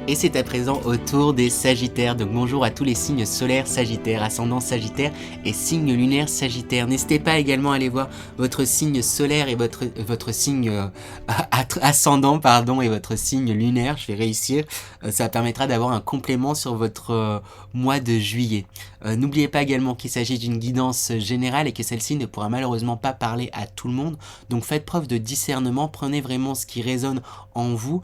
Et c'est à présent au tour des Sagittaires. Donc bonjour à tous les signes solaires Sagittaires, ascendant Sagittaire et signe lunaire Sagittaire. N'hésitez pas également à aller voir votre signe solaire et votre signe ascendant pardon, et votre signe lunaire. Je vais réussir. Ça permettra d'avoir un complément sur votre mois de juillet. N'oubliez pas également qu'il s'agit d'une guidance générale et que celle-ci ne pourra malheureusement pas parler à tout le monde. Donc faites preuve de discernement, prenez vraiment ce qui résonne en vous.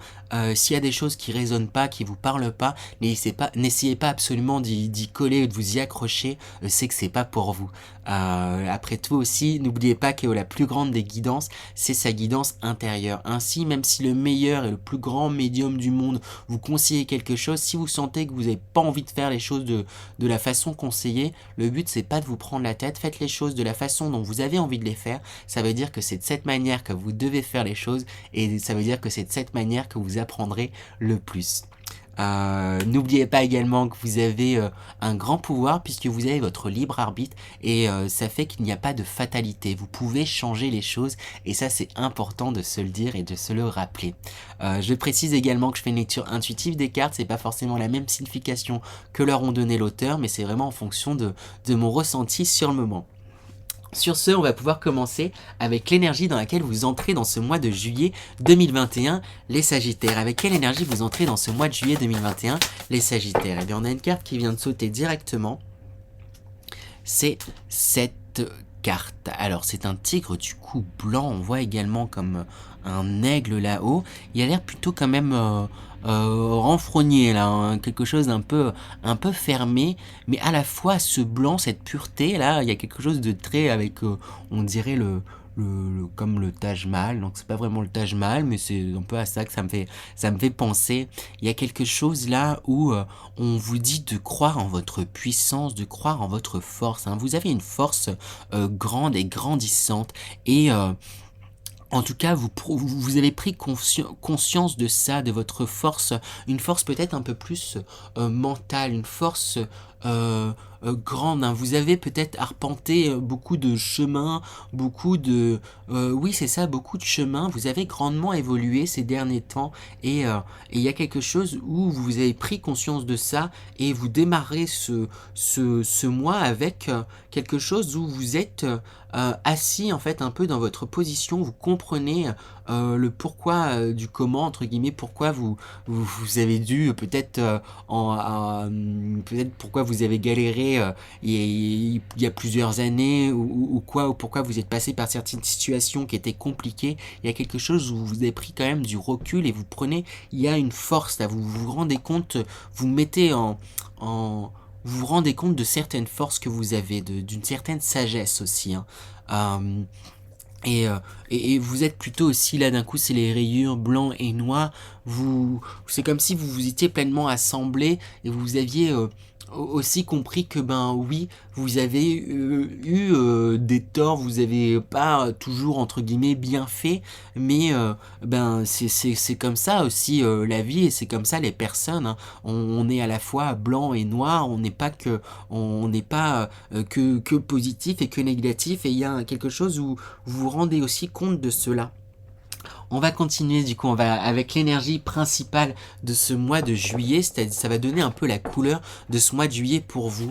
S'il y a des choses qui résonnent pas, qui vous parlent pas, n'essayez pas absolument d'y coller ou de vous y accrocher, c'est que c'est pas pour vous. Après tout aussi, n'oubliez pas que la plus grande des guidances, c'est sa guidance intérieure. Ainsi, même si le meilleur et le plus grand médium du monde vous conseille quelque chose, si vous sentez que vous n'avez pas envie de faire les choses de la façon conseillée, le but c'est pas de vous prendre la tête, faites les choses de la façon dont vous avez envie de les faire. Ça veut dire que c'est de cette manière que vous devez faire les choses et ça veut dire que c'est de cette manière que vous apprendrez le plus. N'oubliez pas également que vous avez un grand pouvoir puisque vous avez votre libre arbitre et ça fait qu'il n'y a pas de fatalité. Vous pouvez changer les choses et ça c'est important de se le dire et de se le rappeler. Je précise également que je fais une lecture intuitive des cartes, c'est pas forcément la même signification que leur ont donné l'auteur, mais c'est vraiment en fonction de mon ressenti sur le moment. Sur ce, on va pouvoir commencer avec l'énergie dans laquelle vous entrez dans ce mois de juillet 2021, les Sagittaires. Avec quelle énergie vous entrez dans ce mois de juillet 2021, les Sagittaires? Eh bien, on a une carte qui vient de sauter directement. C'est cette carte. Alors, c'est un tigre du coup blanc. On voit également comme un aigle là-haut. Il a l'air plutôt quand même renfrogné là, hein, quelque chose d'un peu fermé, mais à la fois ce blanc, cette pureté là, il y a quelque chose de très avec, on dirait comme le Taj Mahal. Donc c'est pas vraiment le Taj Mahal, mais c'est un peu à ça que ça me fait penser. Il y a quelque chose là où on vous dit de croire en votre puissance, de croire en votre force, hein. Vous avez une force grande et grandissante et en tout cas, vous avez pris conscience de ça, de votre force, une force peut-être un peu plus mentale, une force grande, hein. Vous avez peut-être arpenté beaucoup de chemins, oui c'est ça, beaucoup de chemins. Vous avez grandement évolué ces derniers temps et il y a quelque chose où vous avez pris conscience de ça et vous démarrez ce mois avec quelque chose où vous êtes assis en fait un peu dans votre position, vous comprenez le pourquoi du comment entre guillemets, pourquoi vous avez dû peut-être peut-être pourquoi vous avez galéré il y a plusieurs années ou quoi, ou pourquoi vous êtes passé par certaines situations qui étaient compliquées. Il y a quelque chose où vous avez pris quand même du recul et vous prenez, il y a une force là, vous vous rendez compte, vous mettez vous vous rendez compte de certaines forces que vous avez, d'une certaine sagesse aussi, hein. Euh, et vous êtes plutôt aussi là d'un coup, c'est les rayures blanc et noir. C'est comme si vous vous étiez pleinement assemblés et vous aviez aussi compris que ben oui, vous avez eu des torts, vous avez pas toujours entre guillemets bien fait, mais ben c'est comme ça aussi la vie et c'est comme ça les personnes, hein. On est à la fois blanc et noir, on n'est pas que positif et que négatif et il y a quelque chose où vous vous rendez aussi compte de cela. On va continuer du coup, on va avec l'énergie principale de ce mois de juillet, c'est-à-dire ça va donner un peu la couleur de ce mois de juillet pour vous.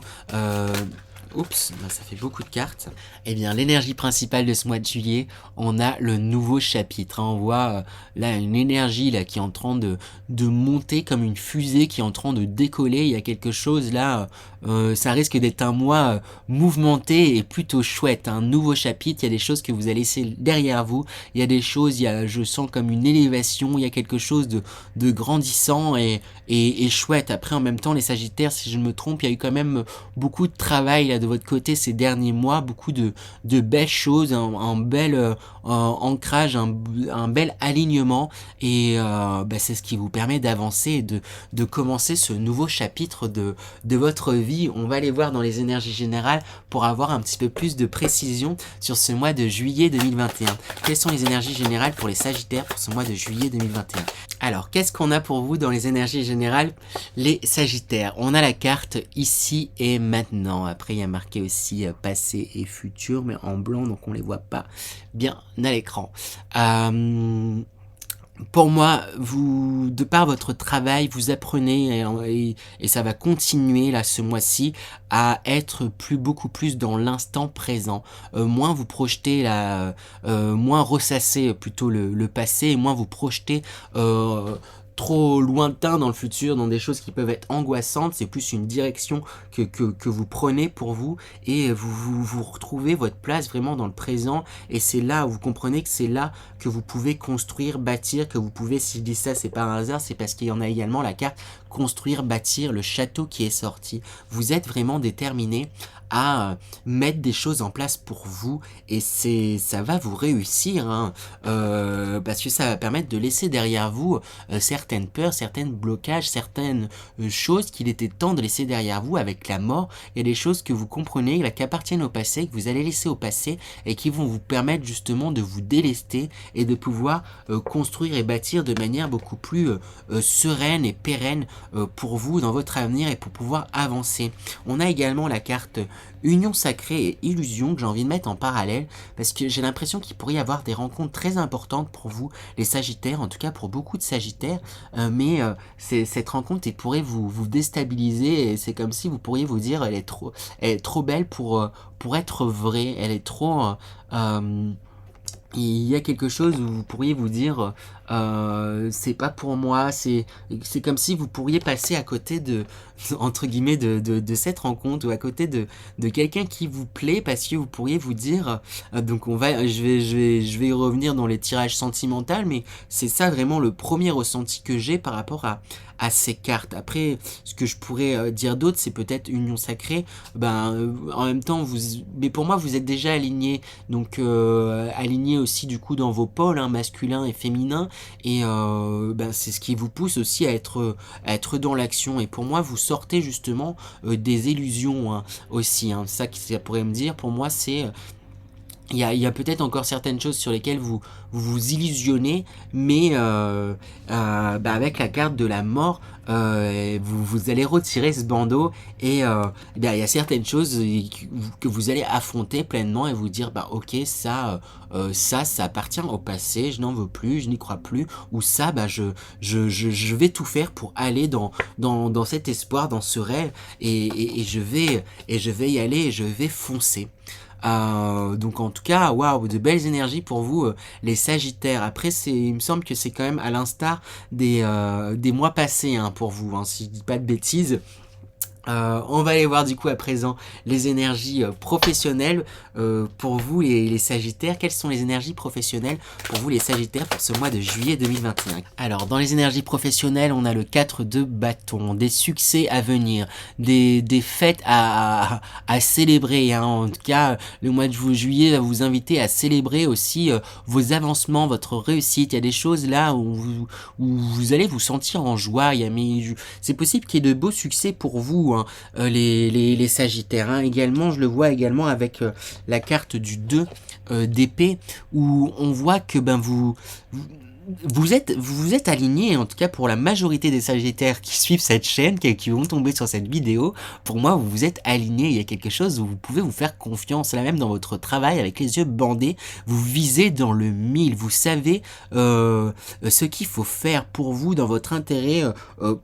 Oups, ça fait beaucoup de cartes. Eh bien, l'énergie principale de ce mois de juillet, on a le nouveau chapitre, hein. On voit là une énergie là qui est en train de monter comme une fusée qui est en train de décoller. Il y a quelque chose là, ça risque d'être un mois mouvementé et plutôt chouette. Un nouveau chapitre, il y a des choses que vous allez laisser derrière vous. Il y a des choses, je sens comme une élévation. Il y a quelque chose de grandissant et chouette. Après, en même temps, les Sagittaires, si je ne me trompe, il y a eu quand même beaucoup de travail là de votre côté ces derniers mois, beaucoup de belles choses, un bel ancrage, un bel alignement et c'est ce qui vous permet d'avancer et de commencer ce nouveau chapitre de votre vie. On va aller voir dans les énergies générales pour avoir un petit peu plus de précision sur ce mois de juillet 2021. Quelles sont les énergies générales pour les Sagittaires pour ce mois de juillet 2021? Alors, qu'est-ce qu'on a pour vous dans les énergies générales, les Sagittaires? On a la carte ici et maintenant. Après, il y a marqué aussi passé et futur, mais en blanc, donc on les voit pas bien à l'écran. pour moi, vous, de par votre travail, vous apprenez et ça va continuer là ce mois-ci à être beaucoup plus dans l'instant présent. Moins vous projetez moins ressasser plutôt le passé, et moins vous projetez trop lointain dans le futur, dans des choses qui peuvent être angoissantes. C'est plus une direction que vous prenez pour vous, et vous retrouvez votre place vraiment dans le présent, et c'est là où vous comprenez que c'est là que vous pouvez construire, bâtir, que vous pouvez, si je dis ça c'est pas un hasard, c'est parce qu'il y en a également la carte construire, bâtir, le château qui est sorti. Vous êtes vraiment déterminé à mettre des choses en place pour vous, et ça va vous réussir, hein, parce que ça va permettre de laisser derrière vous certaines peurs, certains blocages, certaines choses qu'il était temps de laisser derrière vous avec la mort. Il y a des choses que vous comprenez, là, qui appartiennent au passé, que vous allez laisser au passé, et qui vont vous permettre justement de vous délester et de pouvoir construire et bâtir de manière beaucoup plus sereine et pérenne pour vous dans votre avenir, et pour pouvoir avancer. On a également la carte Union sacrée et illusion que j'ai envie de mettre en parallèle, parce que j'ai l'impression qu'il pourrait y avoir des rencontres très importantes pour vous, les Sagittaires, en tout cas pour beaucoup de Sagittaires, mais cette rencontre, elle pourrait vous déstabiliser, et c'est comme si vous pourriez vous dire elle est trop belle pour être vraie, elle est trop... il y a quelque chose où vous pourriez vous dire c'est pas pour moi, c'est comme si vous pourriez passer à côté de entre guillemets de cette rencontre, ou à côté de quelqu'un qui vous plaît, parce que vous pourriez vous dire donc je vais y revenir dans les tirages sentimentaux, mais c'est ça vraiment le premier ressenti que j'ai par rapport à ces cartes. Après, ce que je pourrais dire d'autre, c'est peut-être union sacrée. En même temps, mais pour moi, vous êtes déjà aligné, donc aligné aussi du coup dans vos pôles, hein, masculin et féminin, et c'est ce qui vous pousse aussi à être dans l'action. Et pour moi, vous sortez justement des illusions, hein, aussi, hein. Ça pourrait me dire, pour moi, c'est il y a peut-être encore certaines choses sur lesquelles vous illusionnez, mais avec la carte de la mort, vous allez retirer ce bandeau, et il y a certaines choses que vous allez affronter pleinement, et vous dire ok, ça appartient au passé, je n'en veux plus, je n'y crois plus, ou ça je vais tout faire pour aller dans cet espoir, dans ce rêve, et je vais y aller, et je vais foncer. Donc en tout cas, waouh, de belles énergies pour vous, les Sagittaires. Après, il me semble que c'est quand même à l'instar des mois passés, hein, pour vous, hein, si je dis pas de bêtises. On va aller voir du coup à présent les énergies professionnelles pour vous, les Sagittaires. Quelles sont les énergies professionnelles pour vous, les Sagittaires, pour ce mois de juillet 2021? Alors, dans les énergies professionnelles, on a le 4 de bâton, des succès à venir, des fêtes à célébrer, hein. En tout cas, le mois de juillet va vous inviter à célébrer aussi vos avancements, votre réussite. Il y a des choses là où vous allez vous sentir en joie. C'est possible qu'il y ait de beaux succès pour vous, hein, les Sagittaires, hein. Également, je le vois également avec la carte du 2 d'épée, où on voit que vous êtes alignés, en tout cas pour la majorité des Sagittaires qui suivent cette chaîne, qui vont tomber sur cette vidéo. Pour moi, vous vous êtes alignés. Il y a quelque chose où vous pouvez vous faire confiance. Là même dans votre travail, avec les yeux bandés, vous visez dans le mille. Vous savez ce qu'il faut faire pour vous dans votre intérêt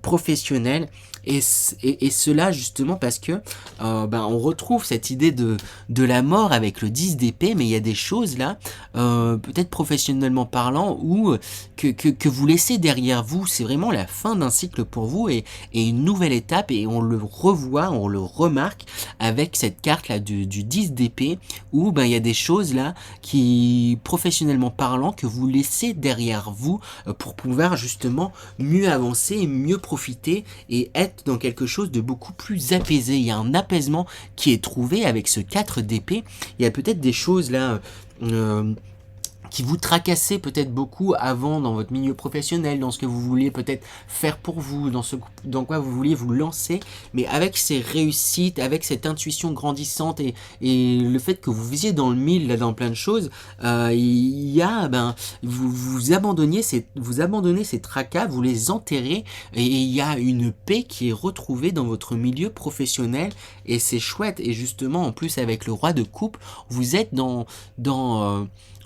professionnel. Et cela justement parce que on retrouve cette idée de la mort avec le 10 d'épée, mais il y a des choses là, peut-être professionnellement parlant, où que vous laissez derrière vous. C'est vraiment la fin d'un cycle pour vous, et une nouvelle étape, et on le revoit, on le remarque avec cette carte là du 10 d'épée, où il y a des choses là qui, professionnellement parlant, que vous laissez derrière vous pour pouvoir justement mieux avancer, mieux profiter, et être dans quelque chose de beaucoup plus apaisé. Il y a un apaisement qui est trouvé avec ce 4 d'épée. Il y a peut-être des choses là qui vous tracassaient peut-être beaucoup avant dans votre milieu professionnel, dans ce que vous vouliez peut-être faire pour vous, dans quoi vous vouliez vous lancer, mais avec ces réussites, avec cette intuition grandissante, et le fait que vous visiez dans le mille, là, dans plein de choses, il y a, vous abandonnez ces tracas, vous les enterrez, et il y a une paix qui est retrouvée dans votre milieu professionnel, et c'est chouette. Et justement, en plus, avec le roi de coupe, vous êtes dans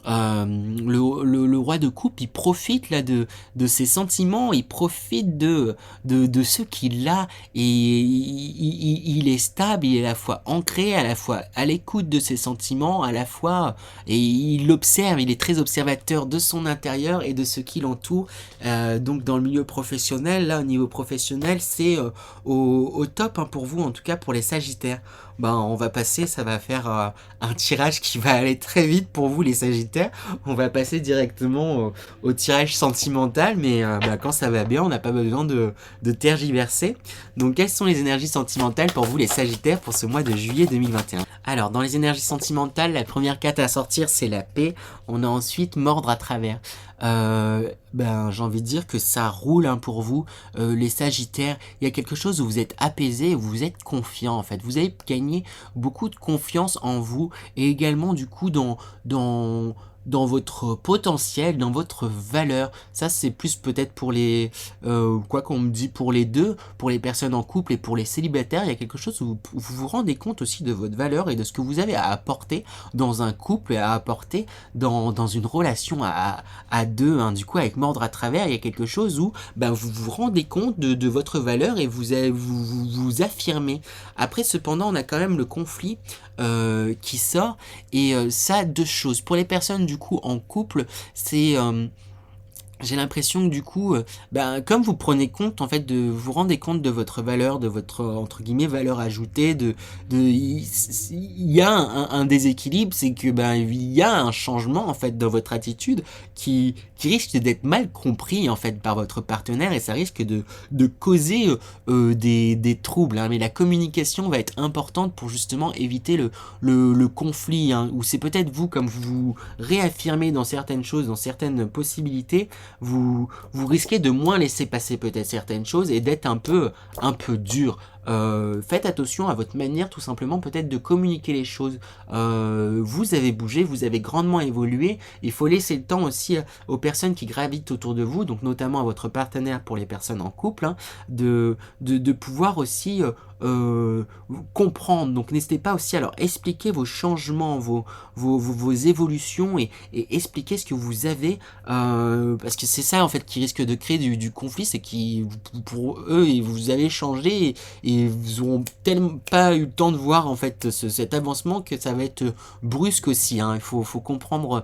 Le roi de coupe, il profite là de ses sentiments, il profite de ce qu'il a, et il est stable, il est à la fois ancré, à la fois à l'écoute de ses sentiments, à la fois, et il observe, il est très observateur de son intérieur et de ce qui l'entoure. Donc dans le milieu professionnel, là au niveau professionnel, c'est au top, hein, pour vous, en tout cas pour les Sagittaires. Ben, on va passer, ça va faire un tirage qui va aller très vite pour vous les Sagittaires. On va passer directement au tirage sentimental, mais bah, quand ça va bien, on n'a pas besoin de tergiverser. Donc quelles sont les énergies sentimentales pour vous les Sagittaires pour ce mois de juillet 2021? Alors dans les énergies sentimentales, la première carte à sortir c'est la paix. On a ensuite mordre à travers. Ben j'ai envie de dire que ça roule, hein, pour vous, les Sagittaires. Il y a quelque chose où vous êtes apaisé, où vous êtes confiant en fait. Vous avez gagné beaucoup de confiance en vous, et également du coup dans votre potentiel, dans votre valeur. Ça c'est plus peut-être pour les quoi qu'on me dit, pour les deux, pour les personnes en couple et pour les célibataires. Il y a quelque chose où vous vous rendez compte aussi de votre valeur et de ce que vous avez à apporter dans un couple et à apporter dans une relation à deux, hein. Du coup avec mordre à travers, il y a quelque chose où ben, vous vous rendez compte de votre valeur et vous affirmez. Après cependant on a quand même le conflit qui sort, et ça, deux choses. Pour les personnes du coup en couple, c'est j'ai l'impression que du coup, ben, comme vous prenez compte, en fait, vous rendez compte de votre valeur, de votre, entre guillemets, valeur ajoutée, il y a un déséquilibre, c'est que, ben, il y a un changement, en fait, dans votre attitude qui risque d'être mal compris, en fait, par votre partenaire, et ça risque de causer des troubles, hein. Mais la communication va être importante pour justement éviter le conflit, hein, où c'est peut-être vous, comme vous réaffirmez dans certaines choses, dans certaines possibilités, vous risquez de moins laisser passer peut-être certaines choses et d'être un peu dur. Faites attention à votre manière tout simplement peut-être de communiquer les choses. Vous avez bougé, vous avez grandement évolué. Il faut laisser le temps aussi aux personnes qui gravitent autour de vous, donc notamment à votre partenaire pour les personnes en couple, hein, de pouvoir aussi comprendre. Donc n'hésitez pas aussi à leur expliquer vos changements, vos évolutions, et expliquer ce que vous avez, parce que c'est ça en fait qui risque de créer du conflit, c'est qu'ils, pour eux, vous avez changé, et ils auront tellement pas eu le temps de voir en fait cet avancement, que ça va être brusque aussi, hein. Il faut comprendre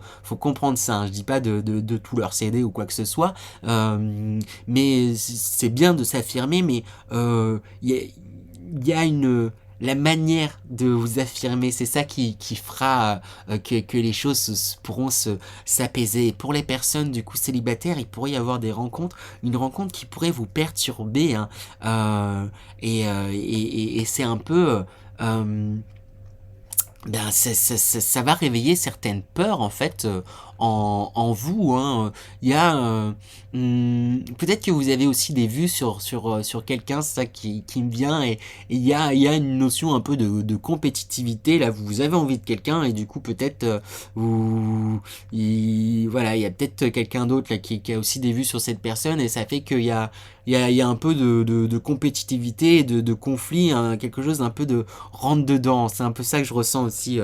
ça, hein. Je dis pas de tout leur céder ou quoi que ce soit, mais c'est bien de s'affirmer, mais il y a la manière de vous affirmer, c'est ça qui fera que les choses pourront s'apaiser. Pour les personnes du coup célibataires, il pourrait y avoir une rencontre qui pourrait vous perturber, hein, et c'est un peu ben, ça va réveiller certaines peurs en fait, en vous, hein. Il y a peut-être que vous avez aussi des vues sur quelqu'un, c'est ça qui me vient, et il y a une notion un peu de compétitivité là. Vous avez envie de quelqu'un, et du coup peut-être voilà, il y a peut-être quelqu'un d'autre là qui a aussi des vues sur cette personne, et ça fait qu'il y a un peu de compétitivité, de conflit, hein, quelque chose d'un peu de rentre dedans. C'est un peu ça que je ressens aussi.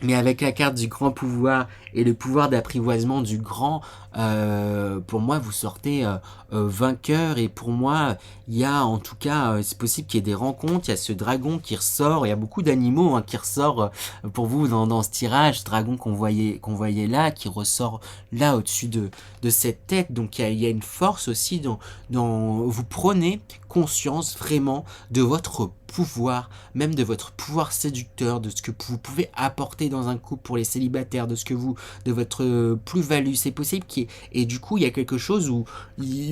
Mais avec la carte du grand pouvoir et le pouvoir d'apprivoisement du grand, pour moi vous sortez vainqueur, et pour moi il y a en tout cas, c'est possible qu'il y ait des rencontres. Il y a ce dragon qui ressort, il y a beaucoup d'animaux, hein, qui ressort pour vous dans ce tirage. Ce dragon qu'on voyait là, qui ressort là au-dessus de cette tête. Donc il y a une force aussi dans vous prenez conscience vraiment de votre pouvoir, même de votre pouvoir séducteur, de ce que vous pouvez apporter dans un couple pour les célibataires, de votre plus-value. C'est possible et du coup il y a quelque chose où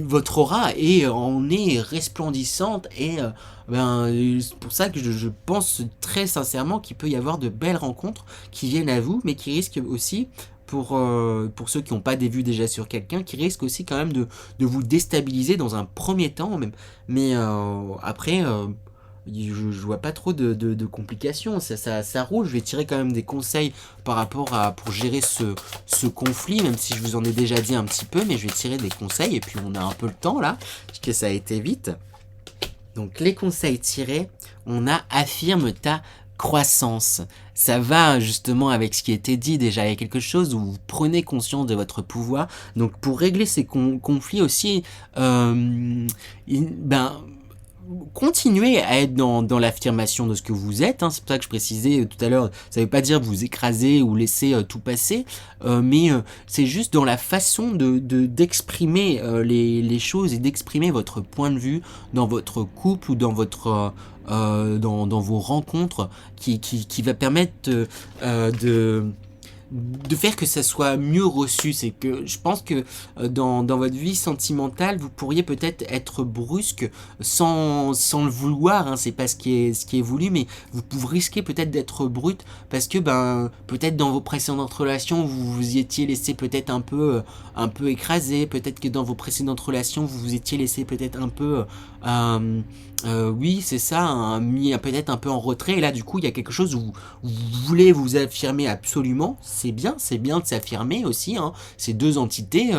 votre aura en est resplendissante, et c'est pour ça que je pense très sincèrement qu'il peut y avoir de belles rencontres qui viennent à vous, mais qui risquent aussi, pour ceux qui n'ont pas des vues déjà sur quelqu'un, qui risquent aussi quand même de vous déstabiliser dans un premier temps même. Mais après je vois pas trop de complications, ça roule. Je vais tirer quand même des conseils par rapport pour gérer ce conflit, même si je vous en ai déjà dit un petit peu, mais je vais tirer des conseils, et puis on a un peu le temps là, puisque ça a été vite. Donc les conseils tirés, on a affirme ta croissance. Ça va justement avec ce qui était dit déjà. Il y a quelque chose où vous prenez conscience de votre pouvoir. Donc pour régler ces conflits aussi, ben continuez à être dans l'affirmation de ce que vous êtes, hein. C'est pour ça que je précisais tout à l'heure, ça veut pas dire vous écraser ou laisser tout passer, mais c'est juste dans la façon d'exprimer les choses et d'exprimer votre point de vue dans votre couple ou dans votre dans vos rencontres qui va permettre de faire que ça soit mieux reçu. C'est que je pense que dans votre vie sentimentale, vous pourriez peut-être être brusque sans le vouloir, hein, c'est pas ce qui est voulu, mais vous risquez peut-être d'être brut parce que ben peut-être dans vos précédentes relations vous vous y étiez laissé peut-être un peu écrasé, peut-être que dans vos précédentes relations vous vous étiez laissé peut-être un peu oui, c'est ça, mis peut-être un peu en retrait. Et là, du coup, il y a quelque chose où vous voulez vous affirmer absolument. C'est bien de s'affirmer aussi, hein. C'est deux entités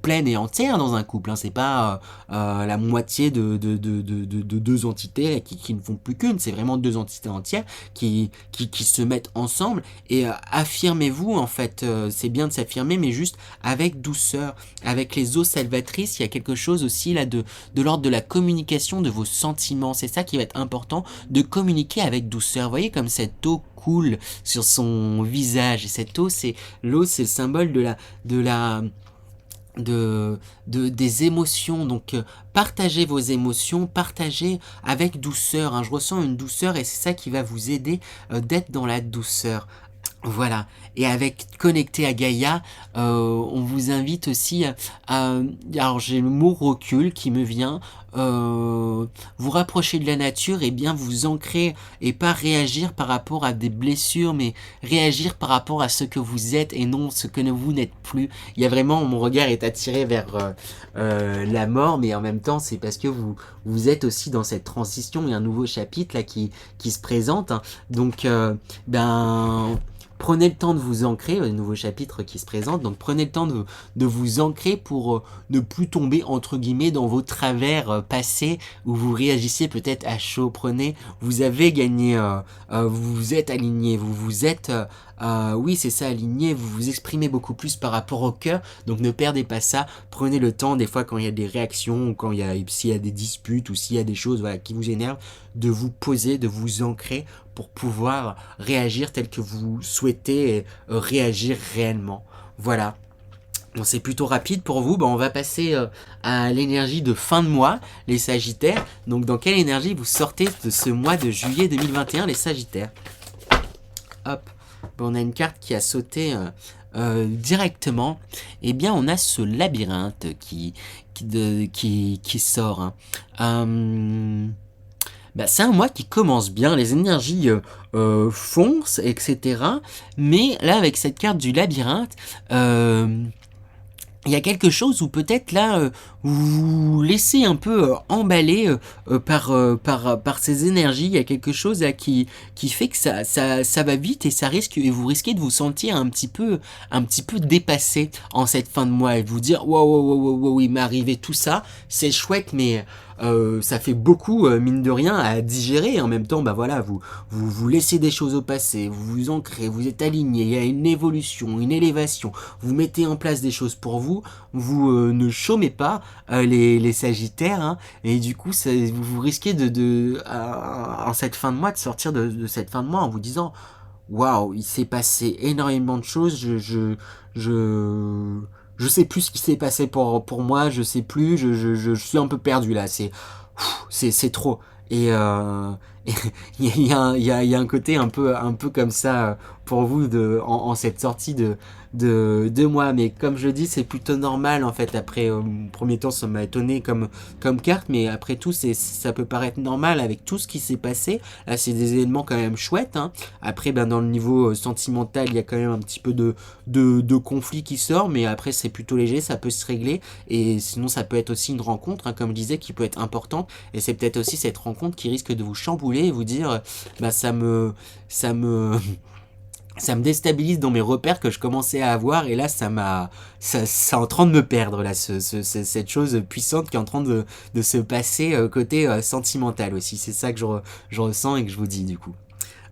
pleines et entières dans un couple, hein. C'est pas la moitié de deux entités qui ne font plus qu'une. C'est vraiment deux entités entières qui se mettent ensemble. Et affirmez-vous, en fait. C'est bien de s'affirmer, mais juste avec douceur, avec les eaux salvatrices. Il y a quelque chose aussi là de l'ordre de la communication de vos sentiments. C'est ça qui va être important, de communiquer avec douceur. Vous voyez comme cette eau coule sur son visage. Et cette eau, c'est le symbole des émotions. Donc partagez vos émotions, partagez avec douceur, hein. Je ressens une douceur et c'est ça qui va vous aider d'être dans la douceur. Voilà, et avec connecté à Gaïa, on vous invite aussi alors j'ai le mot recul qui me vient, vous rapprocher de la nature et bien vous ancrer et pas réagir par rapport à des blessures, mais réagir par rapport à ce que vous êtes et non ce que vous n'êtes plus. Il y a vraiment, mon regard est attiré vers la mort, mais en même temps c'est parce que vous êtes aussi dans cette transition, il y a un nouveau chapitre là qui se présente, hein. Donc ben prenez le temps de vous ancrer, un nouveau chapitre qui se présente, donc prenez le temps de vous ancrer pour ne plus tomber entre guillemets dans vos travers passés où vous réagissez peut-être à chaud. Vous avez gagné, vous vous êtes aligné, vous vous êtes, oui c'est ça, aligné, vous vous exprimez beaucoup plus par rapport au cœur, donc ne perdez pas ça, prenez le temps des fois quand il y a des réactions, ou s'il y a des disputes, ou s'il y a des choses voilà, qui vous énervent, de vous poser, de vous ancrer pour pouvoir réagir tel que vous souhaitez réagir réellement. Voilà. Bon, c'est plutôt rapide pour vous. Bon, on va passer à l'énergie de fin de mois, les Sagittaires. Donc, dans quelle énergie vous sortez de ce mois de juillet 2021, les Sagittaires? Hop. Bon, on a une carte qui a sauté directement. Eh bien, on a ce labyrinthe qui sort, hein. Bah, c'est un mois qui commence bien, les énergies foncent, etc. Mais là, avec cette carte du labyrinthe, il y a quelque chose où peut-être là, vous vous laissez un peu emballer par ces énergies. Il y a quelque chose là qui fait que ça va vite et ça risque, et vous risquez de vous sentir un petit peu dépassé en cette fin de mois et de vous dire wow, il m'est arrivé tout ça, c'est chouette, mais ça fait beaucoup mine de rien à digérer. En même temps, bah voilà, vous laissez des choses au passé, vous vous ancrez, vous êtes aligné, il y a une évolution, une élévation, vous mettez en place des choses pour vous ne chômez pas les Sagittaires, hein, et du coup vous risquez en cette fin de mois de sortir de cette fin de mois en vous disant waouh, il s'est passé énormément de choses, je sais plus ce qui s'est passé pour moi, je sais plus, je suis un peu perdu là, c'est trop. Et il y a un côté un peu comme ça pour vous en cette sortie de mois, mais comme je dis, c'est plutôt normal en fait. Après, au premier temps, ça m'a étonné comme carte, mais après tout, ça peut paraître normal avec tout ce qui s'est passé. Là, c'est des éléments quand même chouettes, hein. Après, ben dans le niveau sentimental, il y a quand même un petit peu de conflit qui sort, mais après c'est plutôt léger, ça peut se régler, et sinon ça peut être aussi une rencontre, hein, comme je disais, qui peut être importante, et c'est peut-être aussi cette rencontre qui risque de vous chambouler et vous dire bah ça me déstabilise dans mes repères que je commençais à avoir, et là c'est en train de me perdre là, cette chose puissante qui est en train de se passer côté sentimental aussi. C'est ça que je ressens et que je vous dis du coup.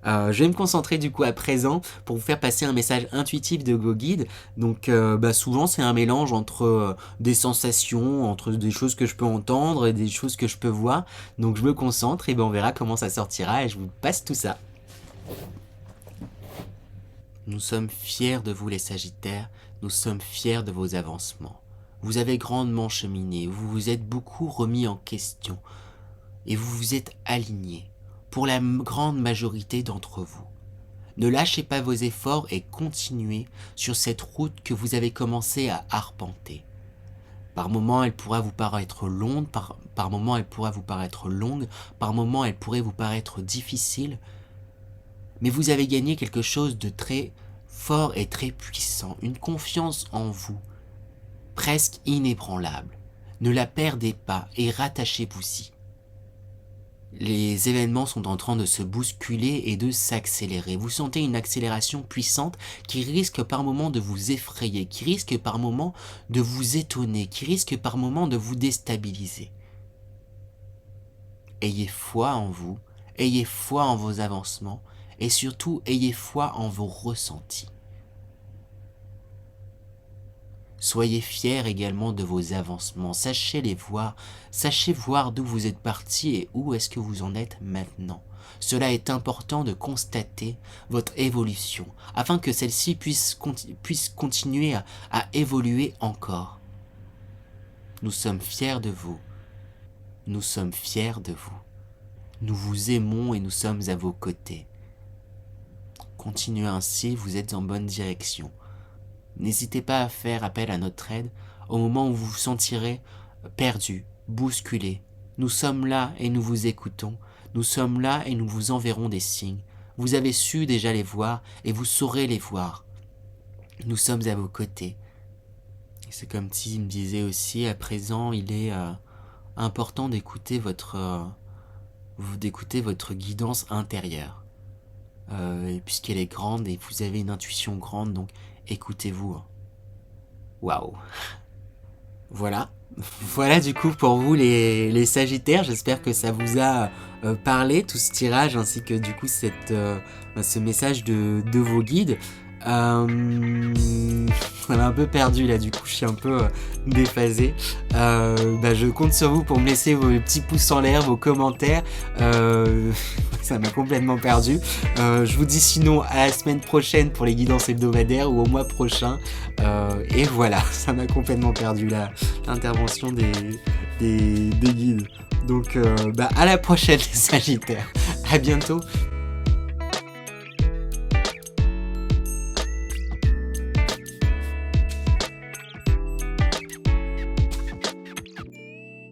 Je vais me concentrer du coup à présent pour vous faire passer un message intuitif de vos guides. Donc souvent c'est un mélange entre des sensations, entre des choses que je peux entendre et des choses que je peux voir. Donc je me concentre et on verra comment ça sortira et je vous passe tout ça. Nous sommes fiers de vous les Sagittaires, nous sommes fiers de vos avancements. Vous avez grandement cheminé, vous vous êtes beaucoup remis en question et vous vous êtes alignés pour la grande majorité d'entre vous. Ne lâchez pas vos efforts et continuez sur cette route que vous avez commencé à arpenter. Par moments, elle pourra vous paraître longue, par moments, elle pourra vous paraître longue, par moments, elle pourrait vous paraître difficile, mais vous avez gagné quelque chose de très fort et très puissant, une confiance en vous, presque inébranlable. Ne la perdez pas et rattachez-vous-y. Les événements sont en train de se bousculer et de s'accélérer. Vous sentez une accélération puissante qui risque par moments de vous effrayer, qui risque par moments de vous étonner, qui risque par moments de vous déstabiliser. Ayez foi en vous, ayez foi en vos avancements et surtout ayez foi en vos ressentis. Soyez fiers également de vos avancements, sachez les voir, sachez voir d'où vous êtes parti et où est-ce que vous en êtes maintenant. Cela est important de constater votre évolution, afin que celle-ci puisse continuer à évoluer encore. Nous sommes fiers de vous, nous sommes fiers de vous. Nous vous aimons et nous sommes à vos côtés. Continuez ainsi, vous êtes en bonne direction. N'hésitez pas à faire appel à notre aide au moment où vous vous sentirez perdu, bousculé. Nous sommes là et nous vous écoutons. Nous sommes là et nous vous enverrons des signes. Vous avez su déjà les voir et vous saurez les voir. Nous sommes à vos côtés. C'est comme s'il me disait aussi, à présent, il est important d'écouter votre guidance intérieure. Puisqu'elle est grande et vous avez une intuition grande, donc écoutez-vous. Waouh. Voilà. Voilà du coup pour vous les Sagittaires, j'espère que ça vous a parlé, tout ce tirage, ainsi que du coup ce message de vos guides. On est un peu perdu là, du coup je suis un peu déphasé. Je compte sur vous pour me laisser vos petits pouces en l'air, vos commentaires. Ça m'a complètement perdu. Je vous dis sinon à la semaine prochaine pour les guidances hebdomadaires ou au mois prochain. Et voilà, ça m'a complètement perdu l'intervention des guides. Donc à la prochaine les Sagittaires. À bientôt.